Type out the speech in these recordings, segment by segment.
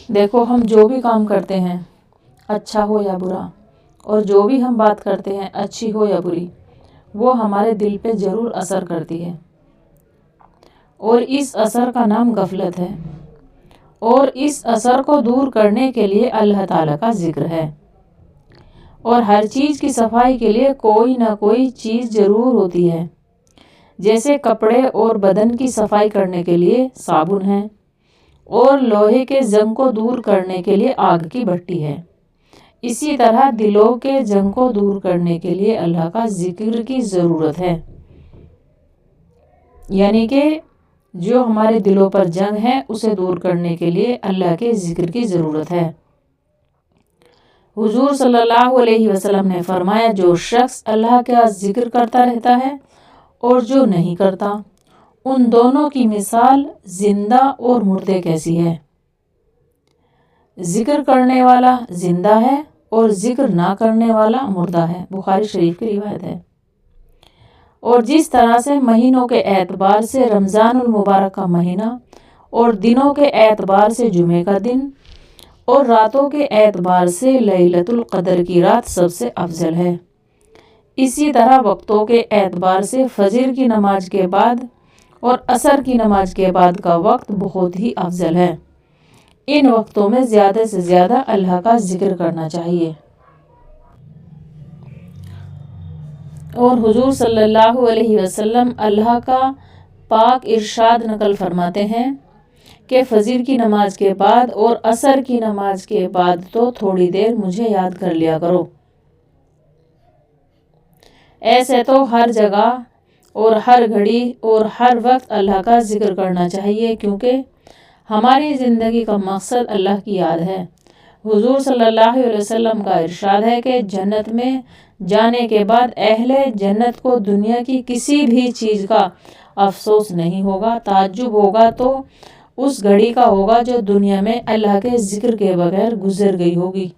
دیکھو ہم جو بھی کام کرتے ہیں اچھا ہو یا برا، اور جو بھی ہم بات کرتے ہیں اچھی ہو یا بری، وہ ہمارے دل پہ ضرور اثر کرتی ہے، اور اس اثر کا نام غفلت ہے، اور اس اثر کو دور کرنے کے لیے اللہ تعالیٰ کا ذکر ہے۔ اور ہر چیز کی صفائی کے لیے کوئی نہ کوئی چیز ضرور ہوتی ہے، جیسے کپڑے اور بدن کی صفائی کرنے کے لیے صابن ہے، اور لوہے کے زنگ کو دور کرنے کے لیے آگ کی بھٹی ہے، اسی طرح دلوں کے زنگ کو دور کرنے کے لیے اللہ کا ذکر کی ضرورت ہے۔ یعنی کہ جو ہمارے دلوں پر جنگ ہے اسے دور کرنے کے لیے اللہ کے ذکر کی ضرورت ہے۔ حضور صلی اللہ علیہ وسلم نے فرمایا، جو شخص اللہ کا ذکر کرتا رہتا ہے اور جو نہیں کرتا، ان دونوں کی مثال زندہ اور مردے کیسی ہے۔ ذکر کرنے والا زندہ ہے اور ذکر نہ کرنے والا مردہ ہے، بخاری شریف کی روایت ہے۔ اور جس طرح سے مہینوں کے اعتبار سے رمضان المبارک کا مہینہ، اور دنوں کے اعتبار سے جمعے کا دن، اور راتوں کے اعتبار سے لیلۃ القدر کی رات سب سے افضل ہے، اسی طرح وقتوں کے اعتبار سے فجر کی نماز کے بعد اور عصر کی نماز کے بعد کا وقت بہت ہی افضل ہے۔ ان وقتوں میں زیادہ سے زیادہ اللہ کا ذکر کرنا چاہیے۔ اور حضور صلی اللہ علیہ وسلم اللہ کا پاک ارشاد نقل فرماتے ہیں کہ فجر کی نماز کے بعد اور عصر کی نماز کے بعد تو تھوڑی دیر مجھے یاد کر لیا کرو۔ ایسے تو ہر جگہ اور ہر گھڑی اور ہر وقت اللہ کا ذکر کرنا چاہیے، کیونکہ ہماری زندگی کا مقصد اللہ کی یاد ہے۔ حضور صلی اللہ علیہ وسلم کا ارشاد ہے کہ جنت میں جانے کے بعد اہل جنت کو دنیا کی کسی بھی چیز کا افسوس نہیں ہوگا، تعجب ہوگا تو اس گھڑی کا ہوگا جو دنیا میں اللہ کے ذکر کے بغیر گزر گئی ہوگی۔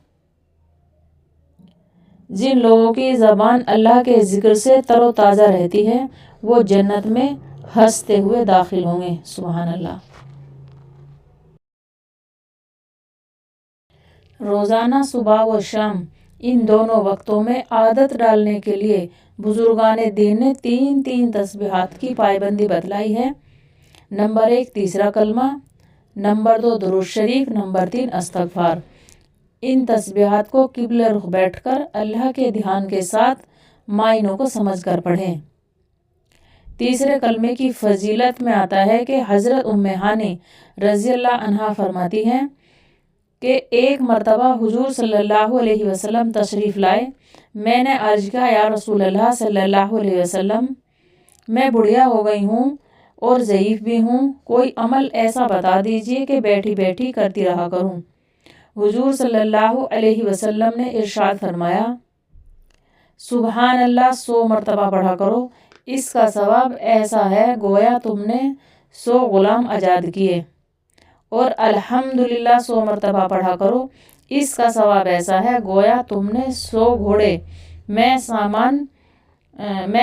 جن لوگوں کی زبان اللہ کے ذکر سے تر و تازہ رہتی ہے وہ جنت میں ہنستے ہوئے داخل ہوں گے۔ سبحان اللہ۔ روزانہ صبح و شام ان دونوں وقتوں میں عادت ڈالنے کے لیے بزرگان دین نے 3 تسبیحات کی پابندی بتلائی ہے۔ نمبر 1 تیسرا کلمہ، نمبر 2 درود شریف، نمبر 3 استغفار۔ ان تسبیحات کو قبلہ رخ بیٹھ کر اللہ کے دھیان کے ساتھ معنوں کو سمجھ کر پڑھیں۔ تیسرے کلمے کی فضیلت میں آتا ہے کہ حضرت ام ہانی رضی اللہ عنہا فرماتی ہیں کہ ایک مرتبہ حضور صلی اللہ علیہ وسلم تشریف لائے، میں نے عرض کیا، یا رسول اللہ صلی اللہ علیہ وسلم، میں بڑھیا ہو گئی ہوں اور ضعیف بھی ہوں، کوئی عمل ایسا بتا دیجئے کہ بیٹھی بیٹھی کرتی رہا کروں۔ حضور صلی اللہ علیہ وسلم نے ارشاد فرمایا، سبحان اللہ 100 مرتبہ پڑھا کرو، اس کا ثواب ایسا ہے گویا تم نے 100 غلام آزاد کیے، اور الحمدللہ 100 مرتبہ پڑھا کرو، اس کا ثواب ایسا ہے گویا تم نے 100 گھوڑے میں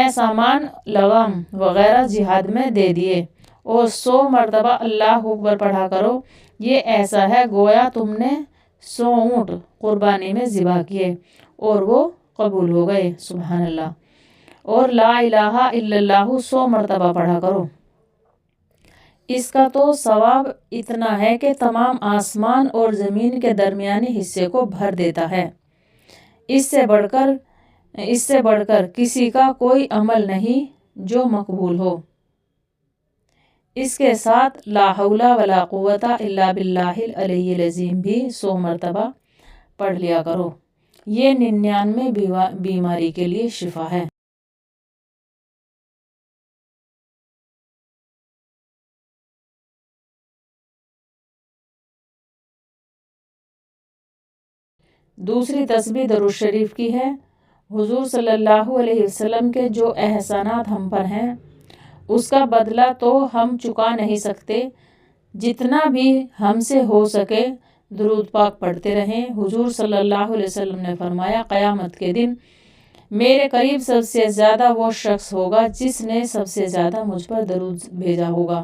سامان لگام وغیرہ جہاد میں دے دیے، اور 100 مرتبہ اللہ اکبر پڑھا کرو، یہ ایسا ہے گویا تم نے 100 اونٹ قربانی میں ذبح کیے اور وہ قبول ہو گئے۔ سبحان اللہ۔ اور لا الہ الا اللہ 100 مرتبہ پڑھا کرو، اس کا تو ثواب اتنا ہے کہ تمام آسمان اور زمین کے درمیانی حصے کو بھر دیتا ہے۔ اس سے بڑھ کر کسی کا کوئی عمل نہیں جو مقبول ہو۔ اس کے ساتھ لا حول ولا قوت الا باللہ العلی العظیم بھی 100 مرتبہ پڑھ لیا کرو، یہ 99 بیماری کے لیے شفا ہے۔ دوسری تسبیح درود شریف کی ہے۔ حضور صلی اللہ علیہ وسلم کے جو احسانات ہم پر ہیں اس کا بدلہ تو ہم چکا نہیں سکتے، جتنا بھی ہم سے ہو سکے درود پاک پڑھتے رہیں۔ حضور صلی اللہ علیہ وسلم نے فرمایا، قیامت کے دن میرے قریب سب سے زیادہ وہ شخص ہوگا جس نے سب سے زیادہ مجھ پر درود بھیجا ہوگا۔